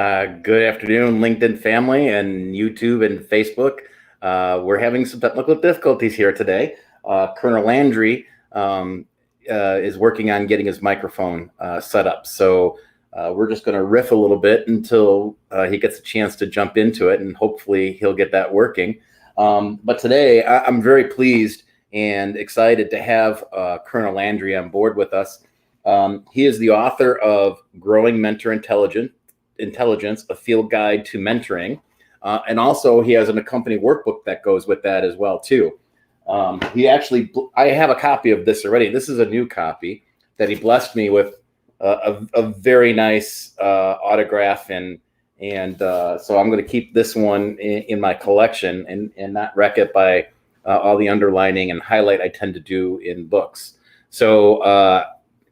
Good afternoon, LinkedIn family and YouTube and Facebook. We're having some technical difficulties here today. Colonel Landry is working on getting his microphone set up. So we're just going to riff a little bit until he gets a chance to jump into it, and hopefully he'll get that working. But today I'm very pleased and excited to have Colonel Landry on board with us. He is the author of Growing Mentor Intelligence, a field guide to mentoring. And also he has an accompanying workbook that goes with that as well too. I have a copy of this already. This is a new copy that he blessed me with a very nice autograph, and so I'm going to keep this one in my collection and not wreck it by all the underlining and highlight I tend to do in books. So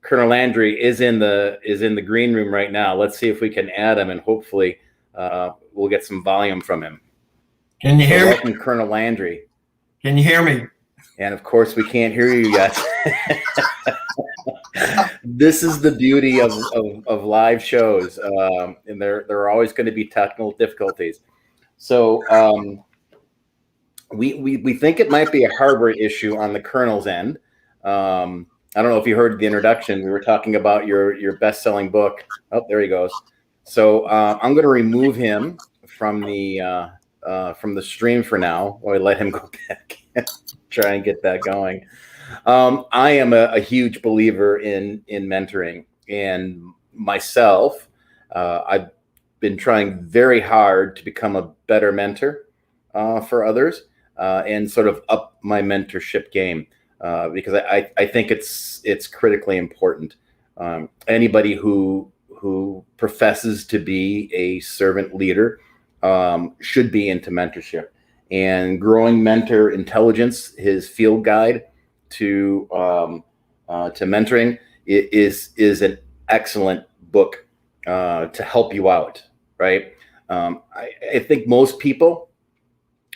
Colonel Landry is in the green room right now. Let's see if we can add him, and hopefully we'll get some volume from him. Can you hear me? Welcome, Colonel Landry. Can you hear me? And of course, we can't hear you yet. This is the beauty of live shows, and there are always going to be technical difficulties. So we think it might be a hardware issue on the Colonel's end. I don't know if you heard the introduction. We were talking about your best-selling book. Oh, there he goes. So I'm going to remove him from the stream for now, while I let him go back and try and get that going. I am a huge believer in mentoring, and myself, I've been trying very hard to become a better mentor for others, and sort of up my mentorship game. Because I think it's critically important. Anybody who professes to be a servant leader should be into mentorship. And Growing Mentor Intelligence, his field guide to mentoring, is an excellent book to help you out. Right? I think most people,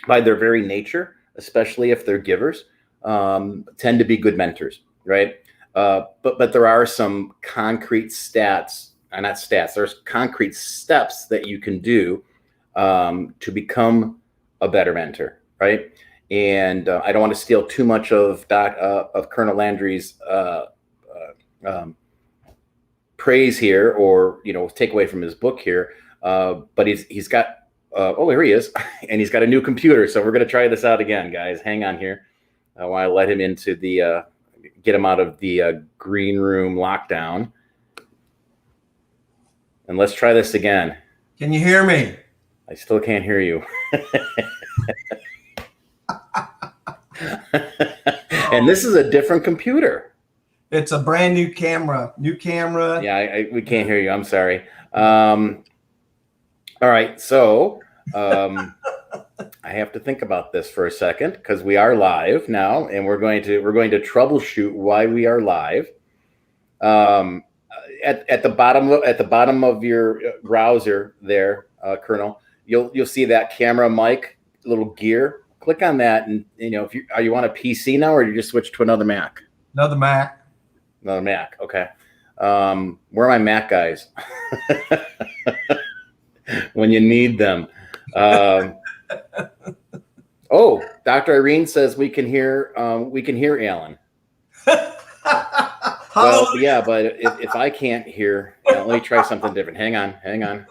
by their very nature, especially if they're givers, tend to be good mentors, right? But there are some concrete there's concrete steps that you can do to become a better mentor, right? And I don't want to steal too much of Colonel Landry's praise here, or take away from his book here. But he's got here he is, and he's got a new computer. So we're going to try this out again, guys. Hang on here. I want to let him into get him out of the green room lockdown. And let's try this again. Can you hear me? I still can't hear you. And this is a different computer. It's a brand new camera. Yeah, we can't hear you. I'm sorry. All right, so I have to think about this for a second, because we are live now, and we're going to troubleshoot why we are live. At the bottom of your browser there, Colonel, you'll see that camera mic little gear. Click on that, and if you on a PC now, or you just switch to another Mac. Another Mac. Okay. Where are my Mac guys? When you need them. Oh, Dr. Irene says we can hear Alan. Well, yeah, but if I can't hear, let me try something different. Hang on.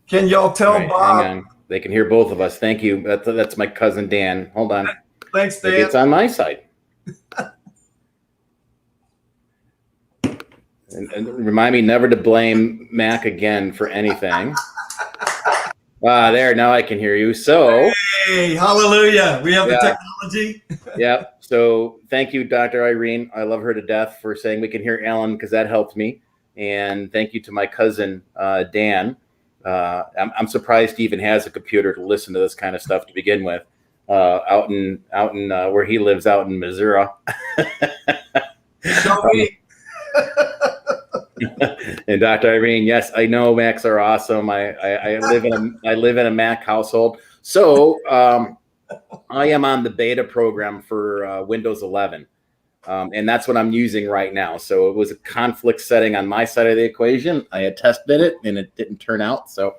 Can y'all tell Bob? Hang on. They can hear both of us. Thank you. That's my cousin Dan. Hold on. Thanks, Dan. It's on my side. And remind me never to blame Mac again for anything. There, now I can hear you. So, hey, hallelujah. We have the technology. Yeah. So thank you, Dr. Irene. I love her to death for saying we can hear Alan, because that helped me. And thank you to my cousin, Dan. I'm surprised he even has a computer to listen to this kind of stuff to begin with, out in where he lives, out in Missouri. And Dr. Irene, yes, I know Macs are awesome. I live in a Mac household. So I am on the beta program for Windows 11. And that's what I'm using right now. So it was a conflict setting on my side of the equation. I had tested it and it didn't turn out. So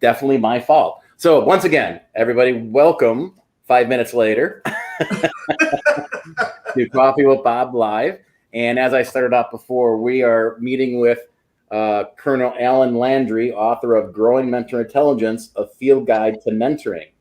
definitely my fault. So once again, everybody, welcome 5 minutes later to Coffee with Bob Live. And as I started off before, we are meeting with Colonel Alan Landry, author of Growing Mentor Intelligence, A Field Guide to Mentoring.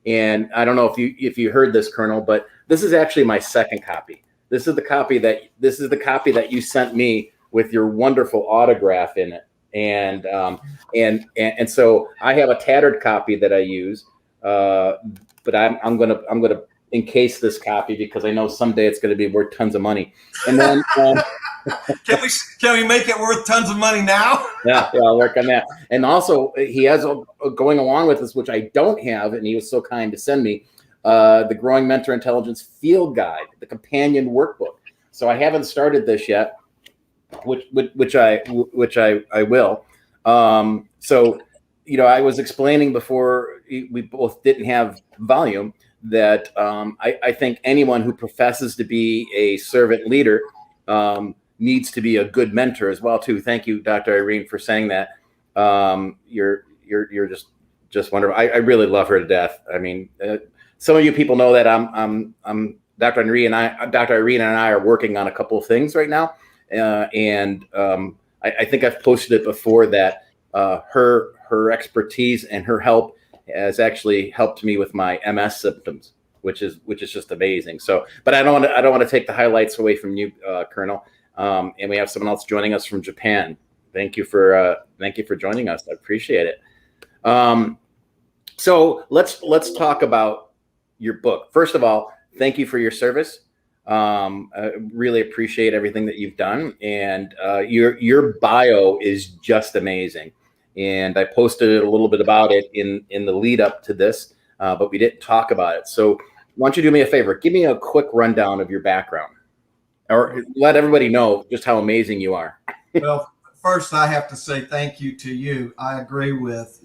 And I don't know if you heard this, Colonel, but this is actually my second copy. This is the copy that you sent me with your wonderful autograph in it. And so I have a tattered copy that I use, but I'm gonna encase this copy because I know someday it's going to be worth tons of money. And then can we make it worth tons of money now? yeah, I'll work on that. And also, he has going along with this, which I don't have, and he was so kind to send me, the Growing Mentor Intelligence Field Guide, the companion workbook. So I haven't started this yet, which I will. So I was explaining before we both didn't have volume that I think anyone who professes to be a servant leader needs to be a good mentor as well too. Thank you, Dr. Irene, for saying that. You're just wonderful. I really love her to death. I mean, some of you people know that I'm Dr. Irene and I are working on a couple of things right now, and I think I've posted it before that her expertise and her help has actually helped me with my MS symptoms, which is just amazing. So, but I don't want to take the highlights away from you, Colonel. And we have someone else joining us from Japan. Thank you for joining us. I appreciate it. So let's talk about your book. First of all, thank you for your service. I really appreciate everything that you've done, and your bio is just amazing. And I posted a little bit about it in the lead up to this, but we didn't talk about it. So why don't you do me a favor? Give me a quick rundown of your background, or let everybody know just how amazing you are. Well, first I have to say thank you to you. I agree with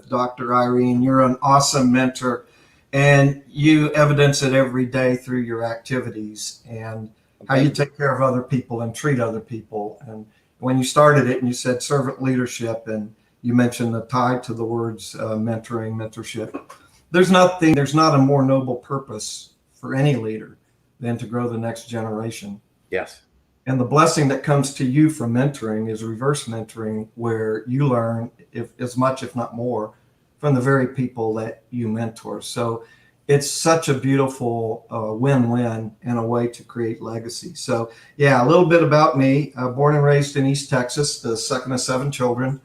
Dr. Irene. You're an awesome mentor, and you evidence it every day through your activities and how you take care of other people and treat other people. And when you started it and you said servant leadership, and you mentioned the tie to the words mentoring, mentorship, there's not a more noble purpose for any leader than to grow the next generation. Yes. And the blessing that comes to you from mentoring is reverse mentoring, where you learn as much, if not more, from the very people that you mentor. So it's such a beautiful win-win and a way to create legacy. So yeah, a little bit about me. Born and raised in East Texas, the second of 7 children.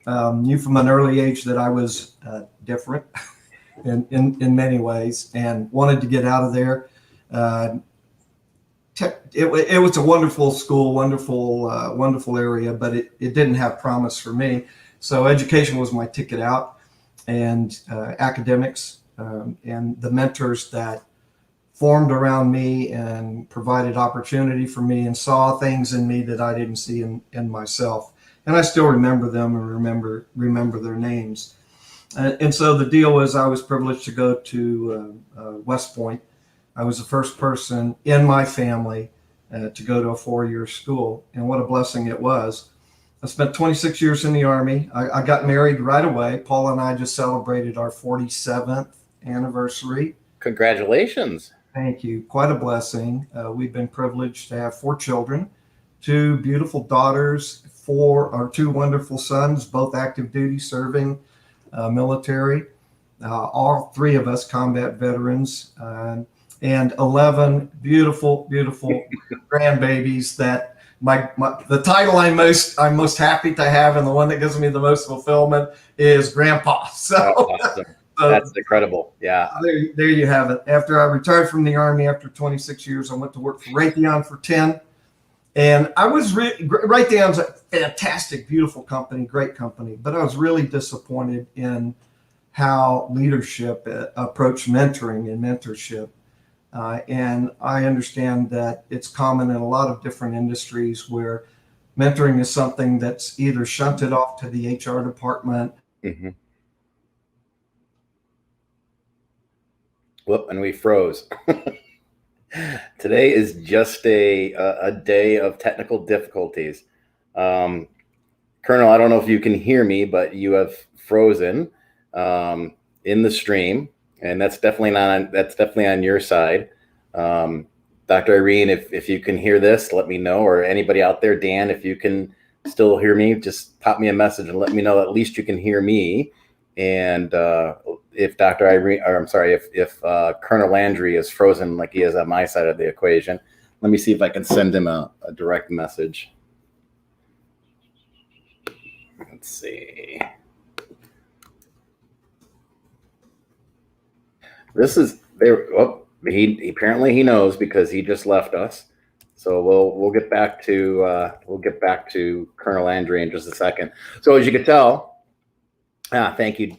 Knew from an early age that I was different in many ways, and wanted to get out of there. It was a wonderful school, wonderful area, but it didn't have promise for me. So education was my ticket out, and academics, and the mentors that formed around me and provided opportunity for me and saw things in me that I didn't see in myself. And I still remember them and remember their names. And so the deal was, I was privileged to go to West Point. I was the first person in my family to go to a 4-year school, and what a blessing it was. I spent 26 years in the Army. I got married right away. Paul and I just celebrated our 47th anniversary. Congratulations. Thank you. Quite a blessing. We've been privileged to have 4 children, 2 beautiful daughters, 2 wonderful sons, both active duty serving military. All 3 of us combat veterans, and 11 beautiful grandbabies that the title I'm most happy to have, and the one that gives me the most fulfillment, is Grandpa. So, awesome. That's incredible. Yeah. There you have it. After I retired from the Army after 26 years, I went to work for Raytheon for 10. And I was Raytheon's a fantastic, beautiful company, great company, but I was really disappointed in how leadership approached mentoring and mentorship. And I understand that it's common in a lot of different industries where mentoring is something that's either shunted off to the HR department. Mm-hmm. Whoop, and we froze. Today is just a day of technical difficulties. Um, Colonel, I don't know if you can hear me, but you have frozen in the stream, and that's definitely on your side. Um, Dr. Irene, if you can hear this, let me know, or anybody out there, Dan, if you can still hear me, just pop me a message and let me know at least you can hear me. And if Dr. Irene, or I'm sorry, if Colonel Landry is frozen like he is on my side of the equation, let me see if I can send him a direct message. Let's see. This is there. Oh, he apparently he knows because he just left us. So we'll get back to Colonel Landry in just a second. So as you can tell, thank you,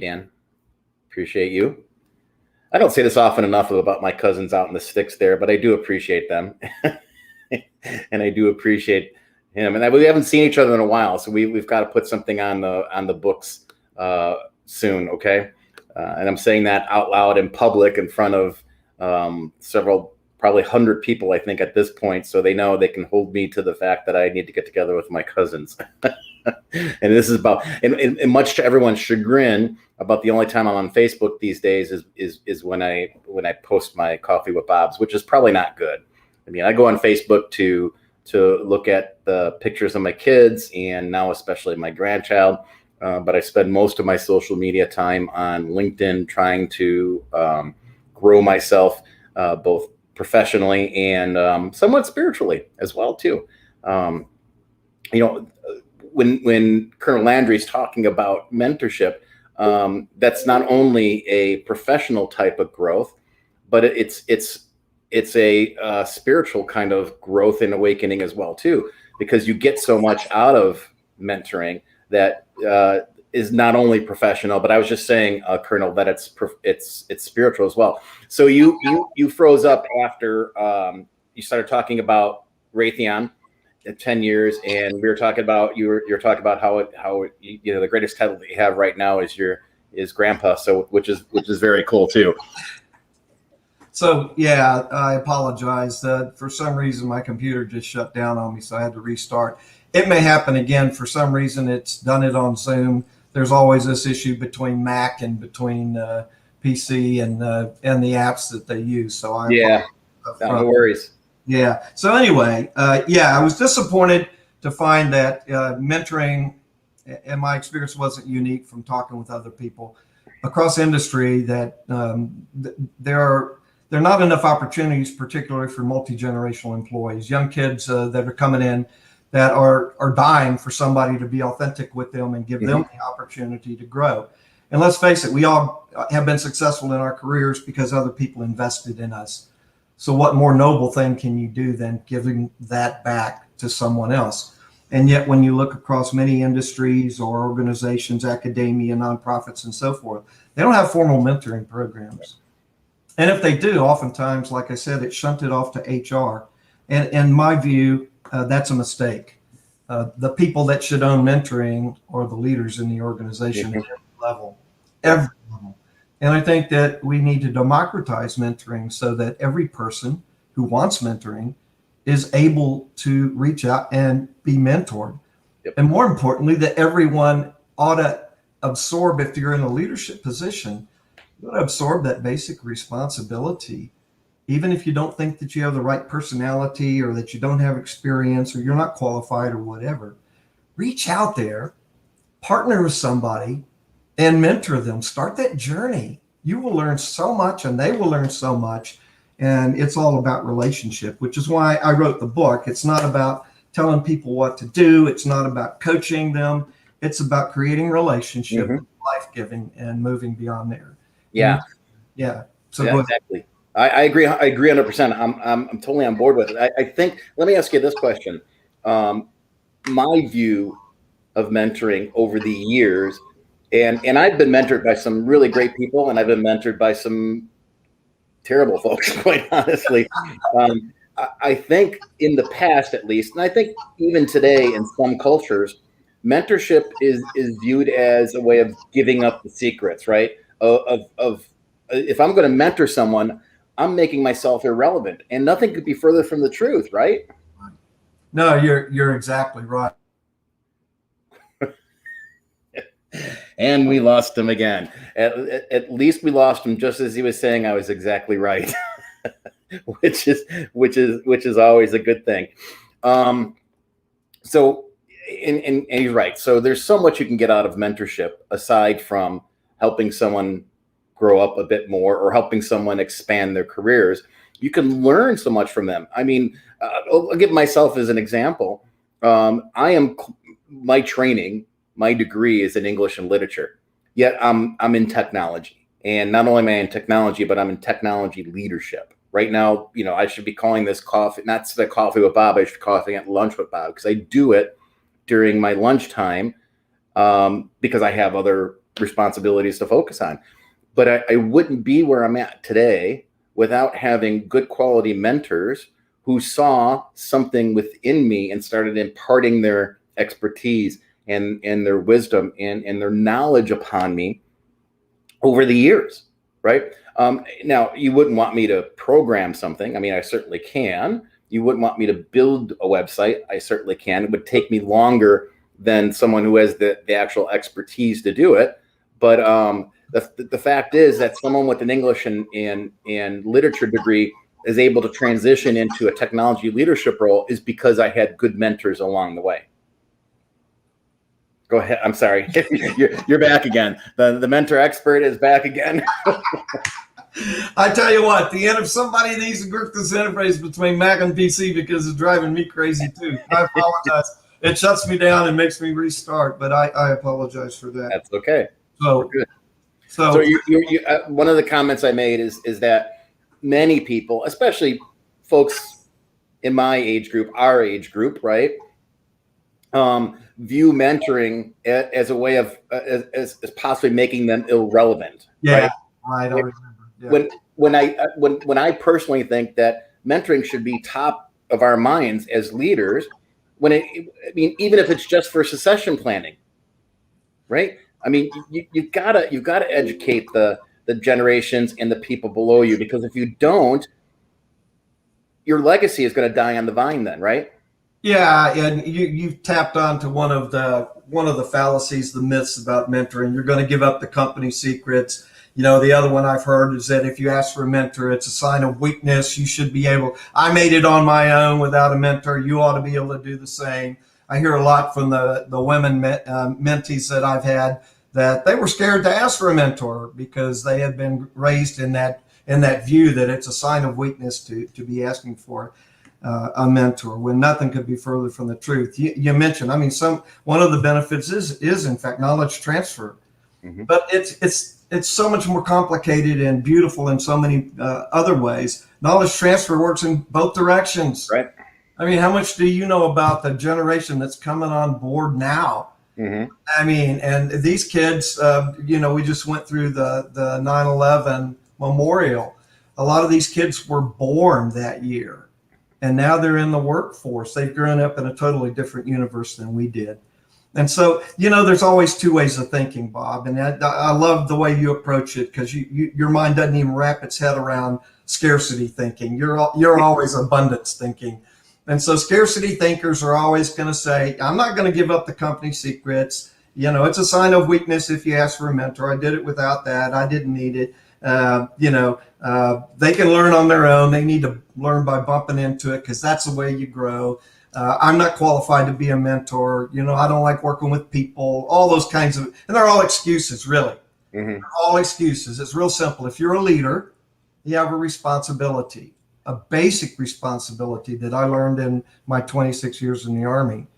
Dan. Appreciate you. I don't say this often enough about my cousins out in the sticks there, but I do appreciate them, and I do appreciate him. And we haven't seen each other in a while, so we've got to put something on the books soon, okay? And I'm saying that out loud in public in front of several, probably 100 people, I think, at this point, so they know they can hold me to the fact that I need to get together with my cousins. And this is about, and much to everyone's chagrin, about the only time I'm on Facebook these days is when I post my Coffee with Bob's, which is probably not good. I mean, I go on Facebook to look at the pictures of my kids and now especially my grandchild, but I spend most of my social media time on LinkedIn trying to grow myself both professionally and somewhat spiritually as well too. You know, when Colonel Landry's talking about mentorship, that's not only a professional type of growth, but it's a spiritual kind of growth and awakening as well too, because you get so much out of mentoring that is not only professional, but I was just saying, Colonel, that it's spiritual as well. So you froze up after you started talking about Raytheon. 10 years, and we were talking about you're talking about how the greatest title that you have right now is grandpa, so which is very cool too. So yeah, I apologize. For some reason, my computer just shut down on me, so I had to restart. It may happen again. For some reason, it's done it on Zoom. There's always this issue between Mac and between PC and the apps that they use. So No worries. Yeah. So anyway, I was disappointed to find that mentoring, in my experience, wasn't unique from talking with other people across industry. That there are not enough opportunities, particularly for multi-generational employees, young kids that are coming in that are dying for somebody to be authentic with them and give them the opportunity to grow. And let's face it, we all have been successful in our careers because other people invested in us. So what more noble thing can you do than giving that back to someone else? And yet when you look across many industries or organizations, academia, nonprofits, and so forth, they don't have formal mentoring programs. And if they do, oftentimes, like I said, it's shunted off to HR. And in my view, that's a mistake. The people that should own mentoring are the leaders in the organization at every level. Every level. And I think that we need to democratize mentoring so that every person who wants mentoring is able to reach out and be mentored. Yep. And more importantly, that everyone ought to absorb, if you're in a leadership position, you ought to absorb that basic responsibility. Even if you don't think that you have the right personality or that you don't have experience or you're not qualified or whatever, reach out there, partner with somebody, and mentor them. Start that journey. You will learn so much and they will learn so much. And it's all about relationship, which is why I wrote the book. It's not about telling people what to do. It's not about coaching them. It's about creating relationship, life-giving, and moving beyond there. Yeah. So yeah, exactly. I agree. I agree 100%. I'm totally on board with it. I think, let me ask you this question. My view of mentoring over the years, and I've been mentored by some really great people, and I've been mentored by some terrible folks, quite honestly. I think in the past, at least, and I think even today in some cultures, mentorship is viewed as a way of giving up the secrets, right? Of if I'm going to mentor someone, I'm making myself irrelevant, and nothing could be further from the truth, right? No, you're exactly right. And we lost him again. At least we lost him just as he was saying I was exactly right, which is always a good thing. So, and he's right. So there's so much you can get out of mentorship aside from helping someone grow up a bit more or helping someone expand their careers. You can learn so much from them. I mean, I'll give myself as an example. My training, my degree is in English and literature, yet I'm in technology. And not only am I in technology, but I'm in technology leadership. Right now, I should be calling this coffee, not the coffee with Bob, I should be calling it lunch with Bob, because I do it during my lunchtime because I have other responsibilities to focus on. But I wouldn't be where I'm at today without having good quality mentors who saw something within me and started imparting their expertise and their wisdom and their knowledge upon me over the years, right? Now, you wouldn't want me to program something. I mean, I certainly can. You wouldn't want me to build a website. I certainly can. It would take me longer than someone who has the actual expertise to do it. But the fact is that someone with an English and literature degree is able to transition into a technology leadership role is because I had good mentors along the way. Go ahead. I'm sorry. You're back again. The mentor expert is back again. I tell you what, the end of somebody needs to grip this interface between Mac and PC because it's driving me crazy too. I apologize. It shuts me down and makes me restart, but I apologize for that. That's okay. So good. So you one of the comments I made is that many people, especially folks in my age group, our age group, right, view mentoring as a way of as possibly making them irrelevant. Yeah, right? I don't remember. Yeah. When I personally think that mentoring should be top of our minds as leaders, even if it's just for succession planning, right? I mean, you've got to educate the generations and the people below you, because if you don't, your legacy is going to die on the vine then, right? Yeah, and you've tapped onto one of the fallacies, the myths about mentoring. You're going to give up the company secrets. The other one I've heard is that if you ask for a mentor, it's a sign of weakness. You should be able. I made it on my own without a mentor. You ought to be able to do the same. I hear a lot from the women mentees that I've had that they were scared to ask for a mentor because they had been raised in that view that it's a sign of weakness to be asking for a mentor, when nothing could be further from the truth. You mentioned, I mean, one of the benefits is in fact knowledge transfer, but it's so much more complicated and beautiful in so many other ways. Knowledge transfer works in both directions. Right. I mean, how much do you know about the generation that's coming on board now? I mean, and these kids, we just went through the 9/11 memorial. A lot of these kids were born that year, and now they're in the workforce. They've grown up in a totally different universe than we did. And so, there's always two ways of thinking, Bob. And I love the way you approach it, because your mind doesn't even wrap its head around scarcity thinking. You're always abundance thinking. And so scarcity thinkers are always going to say, I'm not going to give up the company secrets. It's a sign of weakness if you ask for a mentor. I did it without that. I didn't need it. They can learn on their own. They need to learn by bumping into it, because that's the way you grow. I'm not qualified to be a mentor. I don't like working with people, all those kinds of, and they're all excuses, really. They're all excuses. It's real simple. If you're a leader, you have a responsibility, a basic responsibility that I learned in my 26 years in the Army,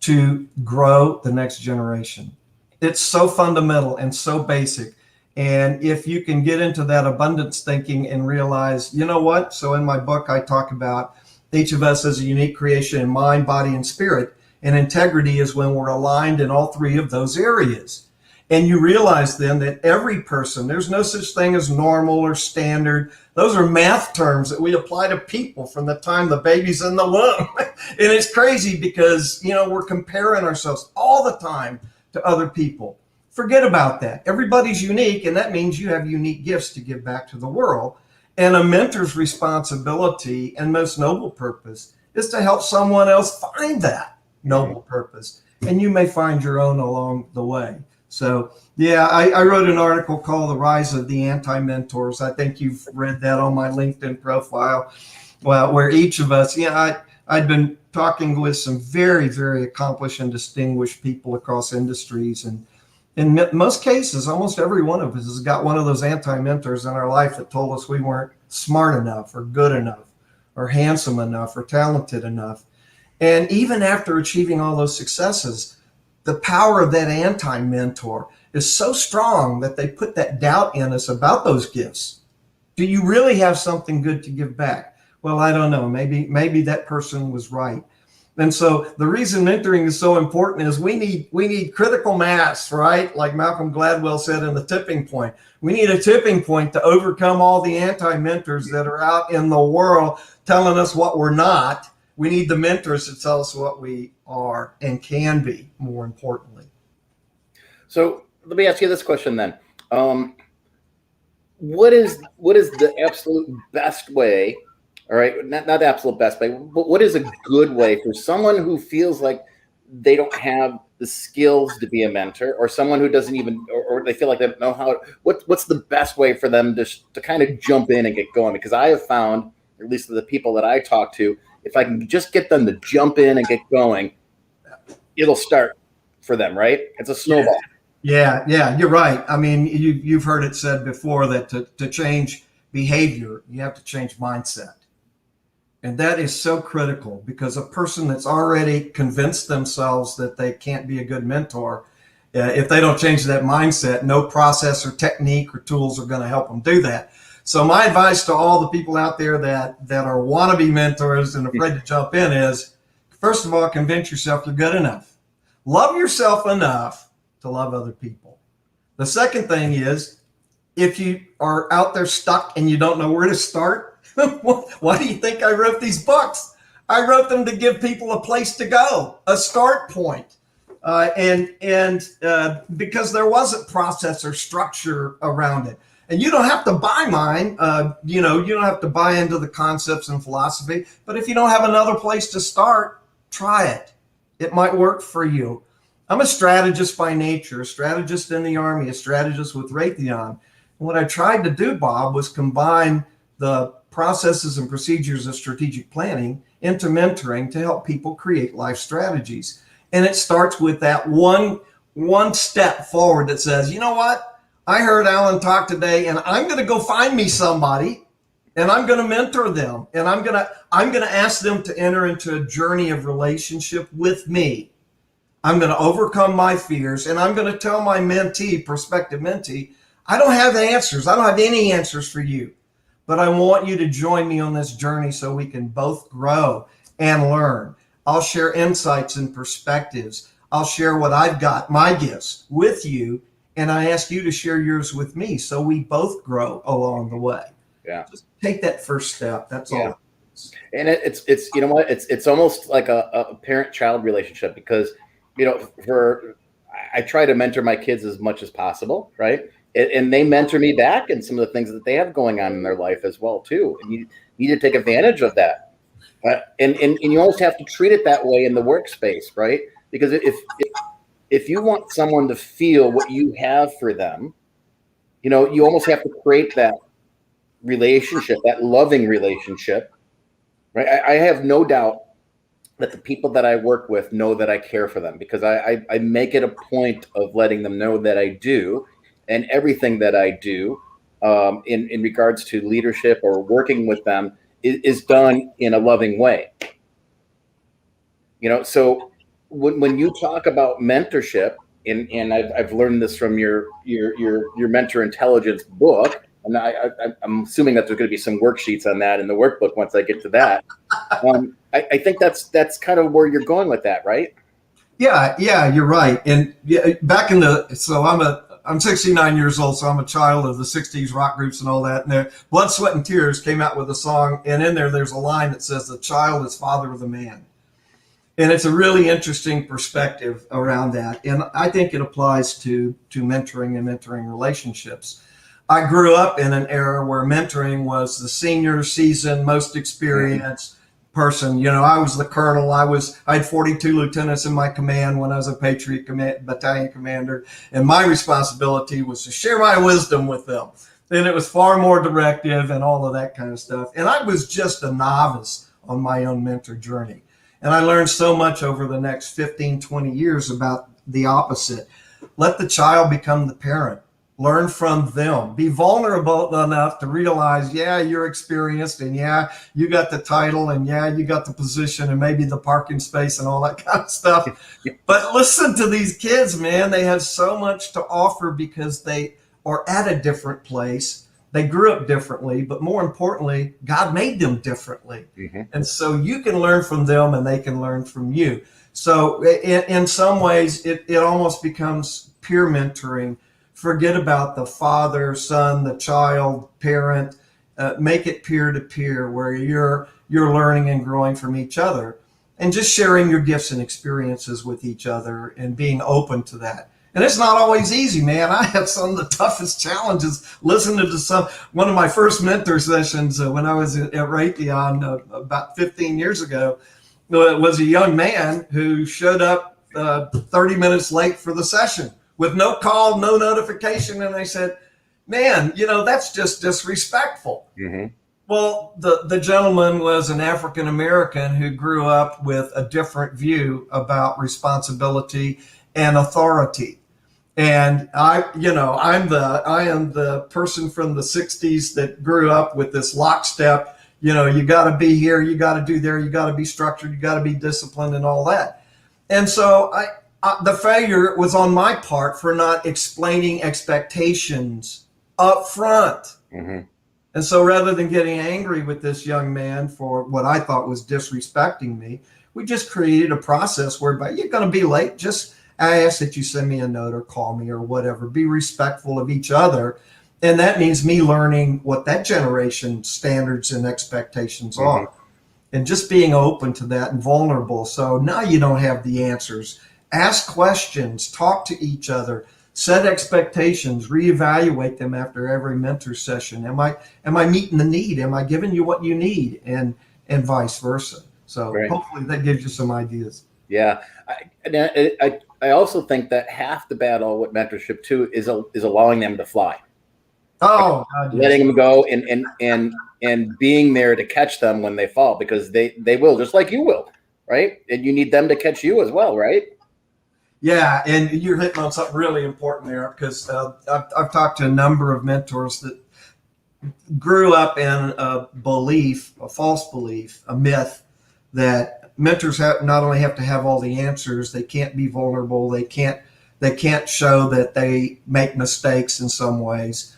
to grow the next generation. It's so fundamental and so basic. And if you can get into that abundance thinking and realize, you know what? So in my book, I talk about each of us as a unique creation in mind, body, and spirit. And integrity is when we're aligned in all three of those areas. And you realize then that every person, there's no such thing as normal or standard. Those are math terms that we apply to people from the time the baby's in the womb. And it's crazy because, we're comparing ourselves all the time to other people. Forget about that. Everybody's unique, and that means you have unique gifts to give back to the world. And a mentor's responsibility and most noble purpose is to help someone else find that noble purpose. And you may find your own along the way. So, yeah, I wrote an article called The Rise of the Anti-Mentors. I think you've read that on my LinkedIn profile. Well, where each of us, I'd been talking with some very, very accomplished and distinguished people across industries. And in most cases, almost every one of us has got one of those anti-mentors in our life that told us we weren't smart enough or good enough or handsome enough or talented enough. And even after achieving all those successes, the power of that anti-mentor is so strong that they put that doubt in us about those gifts. Do you really have something good to give back? Well, I don't know. Maybe that person was right. And so the reason mentoring is so important is we need critical mass, right? Like Malcolm Gladwell said in The Tipping Point. We need a tipping point to overcome all the anti-mentors that are out in the world telling us what we're not. We need the mentors to tell us what we are and can be, more importantly. So let me ask you this question then. What is the absolute best way? All right, not the absolute best way, but what is a good way for someone who feels like they don't have the skills to be a mentor, or someone who doesn't even, or they feel like they don't know how? What's the best way for them to kind of jump in and get going? Because I have found, at least the people that I talk to, if I can just get them to jump in and get going, it'll start for them, right? It's a snowball. Yeah, you're right. I mean, you've heard it said before that to change behavior, you have to change mindset. And that is so critical, because a person that's already convinced themselves that they can't be a good mentor, if they don't change that mindset, no process or technique or tools are going to help them do that. So my advice to all the people out there that are wannabe mentors and afraid to jump in is, first of all, convince yourself you're good enough. Love yourself enough to love other people. The second thing is, if you are out there stuck and you don't know where to start, why do you think I wrote these books? I wrote them to give people a place to go, a start point. And because there wasn't process or structure around it. And you don't have to buy mine. You don't have to buy into the concepts and philosophy. But if you don't have another place to start, try it. It might work for you. I'm a strategist by nature, a strategist in the Army, a strategist with Raytheon. And what I tried to do, Bob, was combine the processes and procedures of strategic planning into mentoring to help people create life strategies. And it starts with that one step forward that says, you know what? I heard Alan talk today, and I'm going to go find me somebody, and I'm going to mentor them, and I'm going to ask them to enter into a journey of relationship with me. I'm going to overcome my fears, and I'm going to tell my mentee, prospective mentee, I don't have the answers. I don't have any answers for you, but I want you to join me on this journey so we can both grow and learn. I'll share insights and perspectives. I'll share what I've got, my gifts, with you, and I ask you to share yours with me so we both grow along the way. Yeah. Just take that first step. That's all. And it's you know what? It's almost like a parent-child relationship, because I try to mentor my kids as much as possible, right? And they mentor me back in some of the things that they have going on in their life as well too. And you need to take advantage of that. And you almost have to treat it that way in the workspace, right? Because if you want someone to feel what you have for them, you almost have to create that relationship, that loving relationship, right? I have no doubt that the people that I work with know that I care for them, because I make it a point of letting them know that I do. And everything that I do in regards to leadership or working with them is done in a loving way. So when you talk about mentorship, and I've learned this from your Mentor Intelligence book, and I'm assuming that there's going to be some worksheets on that in the workbook once I get to that. I think that's kind of where you're going with that, right? Yeah, you're right. And I'm 69 years old, so I'm a child of the 60s rock groups and all that. And Blood, Sweat, and Tears came out with a song, and in there's a line that says, the child is father of the man. And it's a really interesting perspective around that. And I think it applies to mentoring and mentoring relationships. I grew up in an era where mentoring was the senior seasoned, most experienced person. You know, I was the colonel. I had 42 lieutenants in my command when I was a Patriot battalion commander, and my responsibility was to share my wisdom with them. And it was far more directive and all of that kind of stuff. And I was just a novice on my own mentor journey. And I learned so much over the next 15, 20 years about the opposite. Let the child become the parent. Learn from them. Be vulnerable enough to realize, yeah, you're experienced, and yeah, you got the title, and yeah, you got the position, and maybe the parking space and all that kind of stuff. But listen to these kids, man. They have so much to offer because they are at a different place. They grew up differently, but more importantly, God made them differently. And so you can learn from them and they can learn from you. So in some ways, it almost becomes peer mentoring. Forget about the father, son, the child, parent. Make it peer to peer, where you're learning and growing from each other, and just sharing your gifts and experiences with each other and being open to that. And it's not always easy, man. I had some of the toughest challenges listening to one of my first mentor sessions when I was at Raytheon about 15 years ago. It was a young man who showed up 30 minutes late for the session with no call, no notification. And I said, man, you know, that's just disrespectful. Well, the gentleman was an African-American who grew up with a different view about responsibility and authority. And I am the person from the 60s that grew up with this lockstep, you know, you got to be here, you got to do there, you got to be structured, you got to be disciplined and all that. And so the failure was on my part for not explaining expectations up front. And so rather than getting angry with this young man for what I thought was disrespecting me, we just created a process whereby you're going to be late. I ask that you send me a note or call me or whatever. Be respectful of each other. And that means me learning what that generation's standards and expectations are. And just being open to that and vulnerable. So now you don't have the answers. Ask questions, talk to each other, set expectations, reevaluate them after every mentor session. Am I meeting the need? Am I giving you what you need? And vice versa. So hopefully that gives you some ideas. Yeah. I also think that half the battle with mentorship too is allowing them to fly. Oh, God, yes. Letting them go and being there to catch them when they fall, because they will, just like you will, right? And you need them to catch you as well, right? Yeah, and you're hitting on something really important there, because I've talked to a number of mentors that grew up in a belief, a false belief, a myth that mentors not only have to have all the answers, they can't be vulnerable, they can't show that they make mistakes in some ways.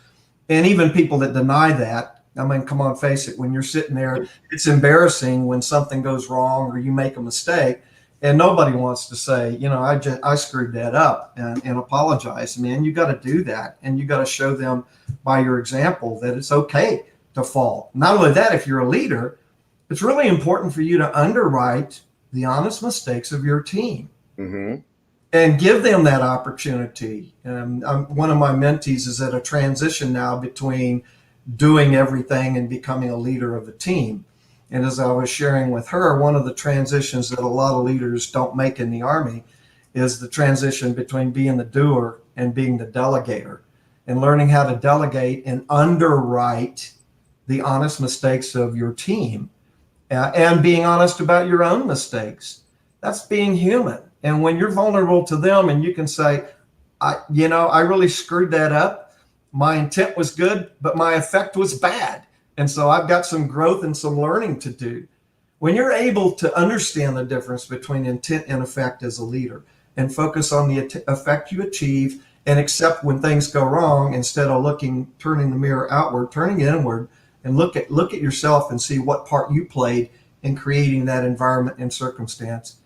And even people that deny that, I mean, come on, face it, when you're sitting there, it's embarrassing when something goes wrong or you make a mistake, and nobody wants to say, you know, I screwed that up and apologize. Man, you got to do that, and you got to show them by your example that it's okay to fall. Not only that, if you're a leader, it's really important for you to underwrite the honest mistakes of your team and give them that opportunity. One of my mentees is at a transition now between doing everything and becoming a leader of a team. And as I was sharing with her, one of the transitions that a lot of leaders don't make in the Army is the transition between being the doer and being the delegator, and learning how to delegate and underwrite the honest mistakes of your team. And being honest about your own mistakes. That's being human. And when you're vulnerable to them and you can say, I really screwed that up. My intent was good, but my effect was bad. And so I've got some growth and some learning to do. When you're able to understand the difference between intent and effect as a leader, and focus on the effect you achieve and accept when things go wrong, instead of turning the mirror outward, turning it inward, and look at yourself and see what part you played in creating that environment and circumstance.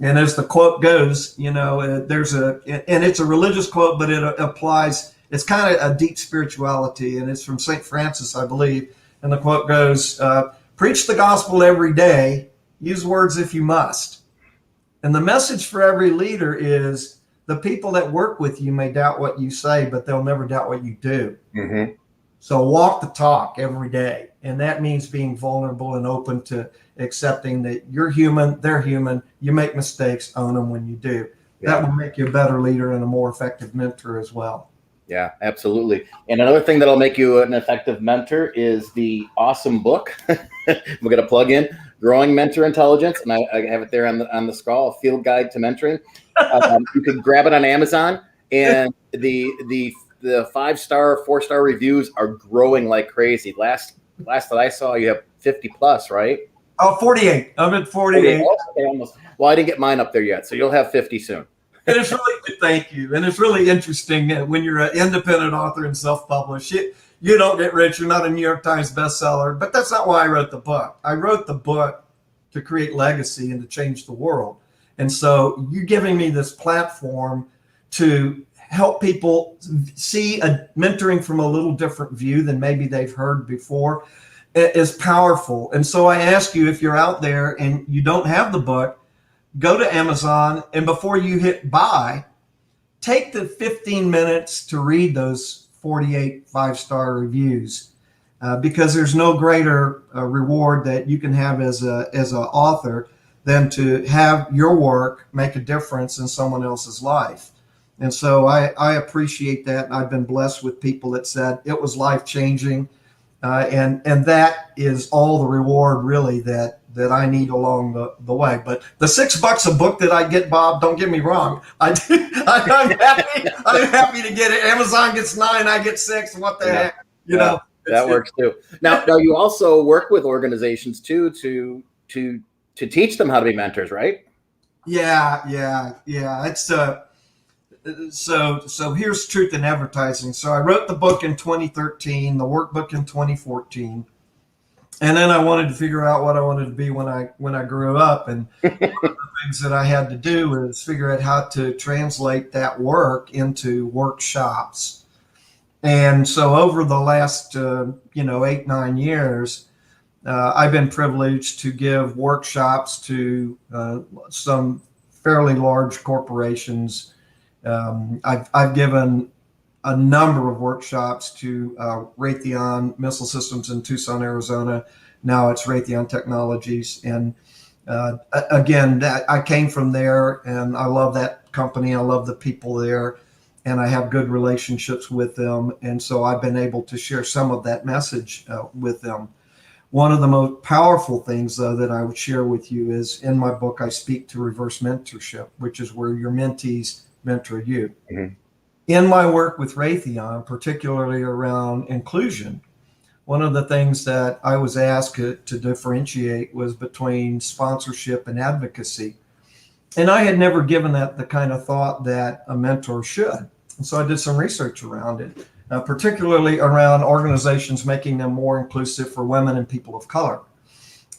And as the quote goes, you know, and it's a religious quote, but it applies, it's kind of a deep spirituality, and it's from St. Francis, I believe. And the quote goes, preach the gospel every day, use words if you must. And the message for every leader is, the people that work with you may doubt what you say, but they'll never doubt what you do. So walk the talk every day. And that means being vulnerable and open to accepting that you're human, they're human, you make mistakes, own them when you do. Yeah. That will make you a better leader and a more effective mentor as well. Yeah, absolutely. And another thing that'll make you an effective mentor is the awesome book. We're going to plug in Growing Mentor Intelligence, and I have it there on the scroll, Field Guide to Mentoring. You can grab it on Amazon, and the 5-star, 4-star reviews are growing like crazy. Last that I saw, you have 50 plus, right? Oh, 48. I'm at 48. Okay, almost. Well, I didn't get mine up there yet, so you'll have 50 soon. And it's really, thank you. And it's really interesting that when you're an independent author and self-published, you don't get rich. You're not a New York Times bestseller, but that's not why I wrote the book. I wrote the book to create legacy and to change the world. And so you're giving me this platform to help people see a mentoring from a little different view than maybe they've heard before is powerful. And so I ask you, if you're out there and you don't have the book, go to Amazon, and before you hit buy, take the 15 minutes to read those 48 5-star reviews, because there's no greater reward that you can have as an author than to have your work make a difference in someone else's life. And so I appreciate that. I've been blessed with people that said it was life-changing, and that is all the reward really that I need along the way. But the $6 a book that I get, Bob, don't get me wrong. I'm happy to get it. Amazon gets 9, I get 6. What the heck? You know, that works too. Now you also work with organizations too to teach them how to be mentors, right? Yeah. It's so here's truth in advertising. So I wrote the book in 2013, the workbook in 2014. And then I wanted to figure out what I wanted to be when I grew up. And one of the things that I had to do was figure out how to translate that work into workshops. And so over the last 8-9 years, I've been privileged to give workshops to some fairly large corporations. I've given a number of workshops to Raytheon Missile Systems in Tucson, Arizona. Now it's Raytheon Technologies. And again, that I came from there, and I love that company. I love the people there, and I have good relationships with them. And so I've been able to share some of that message with them. One of the most powerful things, though, that I would share with you is in my book, I speak to reverse mentorship, which is where your mentees mentor you. Mm-hmm. In my work with Raytheon, particularly around inclusion, one of the things that I was asked to differentiate was between sponsorship and advocacy. And I had never given that the kind of thought that a mentor should. And so I did some research around it, particularly around organizations making them more inclusive for women and people of color.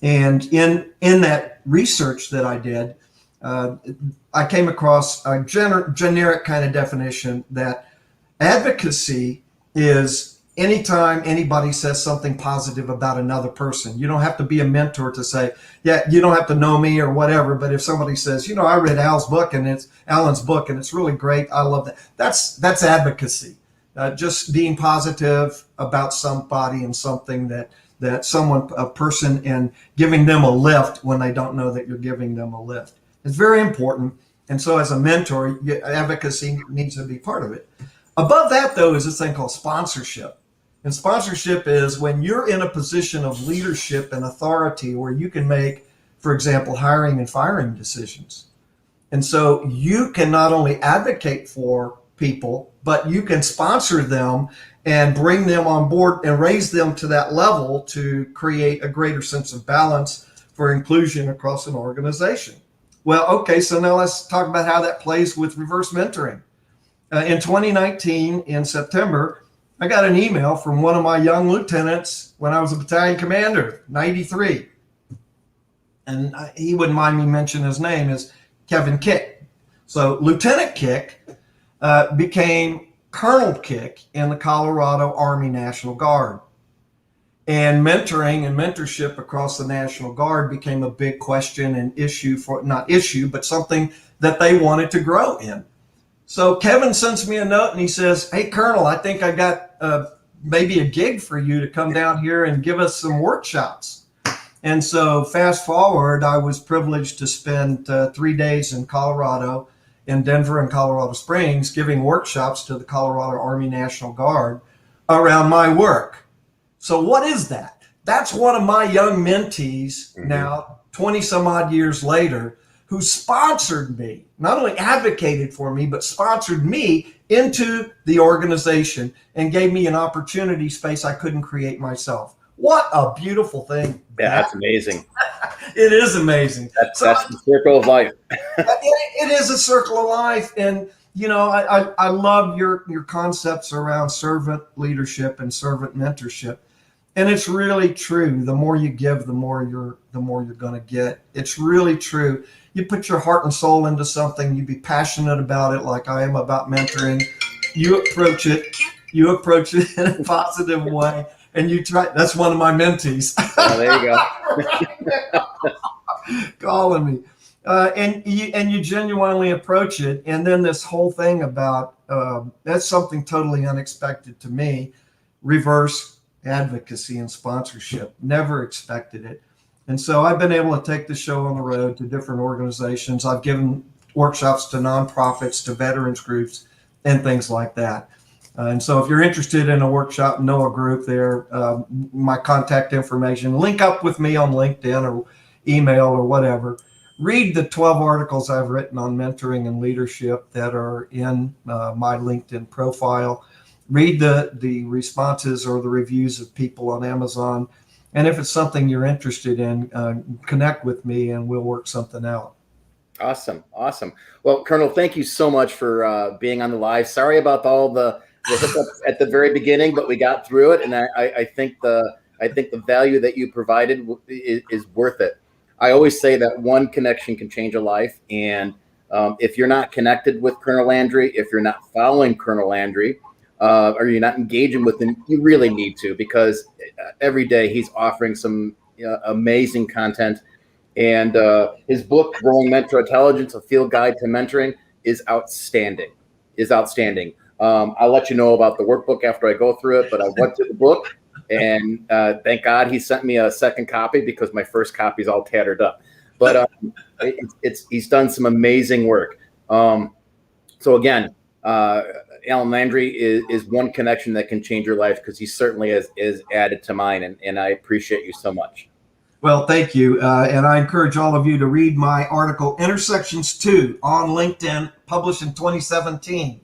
And in that research that I did, I came across a generic kind of definition that advocacy is anytime anybody says something positive about another person. You don't have to be a mentor to say, yeah, you don't have to know me or whatever. But if somebody says, I read Alan's book and it's really great, I love that. That's advocacy. Just being positive about somebody and something that someone, a person, and giving them a lift when they don't know that you're giving them a lift. It's very important. And so as a mentor, advocacy needs to be part of it. Above that, though, is this thing called sponsorship. And sponsorship is when you're in a position of leadership and authority where you can make, for example, hiring and firing decisions. And so you can not only advocate for people, but you can sponsor them and bring them on board and raise them to that level to create a greater sense of balance for inclusion across an organization. Well, okay, so now let's talk about how that plays with reverse mentoring. In 2019, in September, I got an email from one of my young lieutenants when I was a battalion commander, 93. And he wouldn't mind me mentioning his name, is Kevin Kick. So Lieutenant Kick became Colonel Kick in the Colorado Army National Guard. And mentoring and mentorship across the National Guard became a big question and issue but something that they wanted to grow in. So Kevin sends me a note and he says, hey, Colonel, I think I got maybe a gig for you to come down here and give us some workshops. And so fast forward, I was privileged to spend 3 days in Colorado, in Denver and Colorado Springs, giving workshops to the Colorado Army National Guard around my work. So what is that? That's one of my young mentees now, 20 some odd years later, who sponsored me, not only advocated for me, but sponsored me into the organization and gave me an opportunity space I couldn't create myself. What a beautiful thing. Yeah, that's amazing. It is amazing. That's the circle of life. It is a circle of life. And, you know, I love your concepts around servant leadership and servant mentorship. And it's really true. The more you give, the more you're going to get. It's really true. You put your heart and soul into something, you be passionate about it, like I am about mentoring. You approach it in a positive way, and you try. That's one of my mentees. Oh, there you go. Calling me, and you genuinely approach it. And then this whole thing about that's something totally unexpected to me. Reverse advocacy and sponsorship. Never expected it. And so I've been able to take the show on the road to different organizations. I've given workshops to nonprofits, to veterans groups, and things like that. And so if you're interested in a workshop, know a group there, my contact information, link up with me on LinkedIn or email or whatever. Read the 12 articles I've written on mentoring and leadership that are in my LinkedIn profile. Read the responses or the reviews of people on Amazon. And if it's something you're interested in, connect with me and we'll work something out. Awesome. Well, Colonel, thank you so much for being on the live. Sorry about all the hiccups at the very beginning, but we got through it. And I think the value that you provided is worth it. I always say that one connection can change a life. And if you're not connected with Colonel Landry, if you're not following Colonel Landry, or you're not engaging with him, you really need to, because every day he's offering some amazing content. And his book, Growing Mentor Intelligence, A Field Guide to Mentoring, is outstanding. I'll let you know about the workbook after I go through it, but I went to the book, and thank God he sent me a second copy, because my first copy is all tattered up. But he's done some amazing work. So again, Alan Landry is one connection that can change your life, because he certainly is added to mine, and I appreciate you so much. Well, thank you. And I encourage all of you to read my article, Intersections 2, on LinkedIn, published in 2017.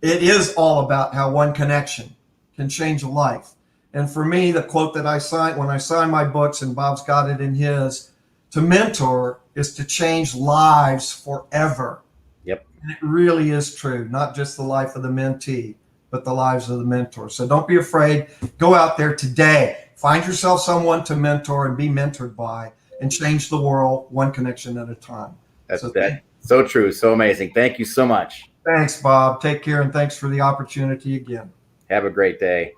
It is all about how one connection can change a life. And for me, the quote that I signed when I sign my books, and Bob's got it in his, to mentor is to change lives forever. Yep. And it really is true, not just the life of the mentee, but the lives of the mentor. So don't be afraid. Go out there today. Find yourself someone to mentor and be mentored by, and change the world one connection at a time. That's so true. So amazing. Thank you so much. Thanks, Bob. Take care, and thanks for the opportunity again. Have a great day.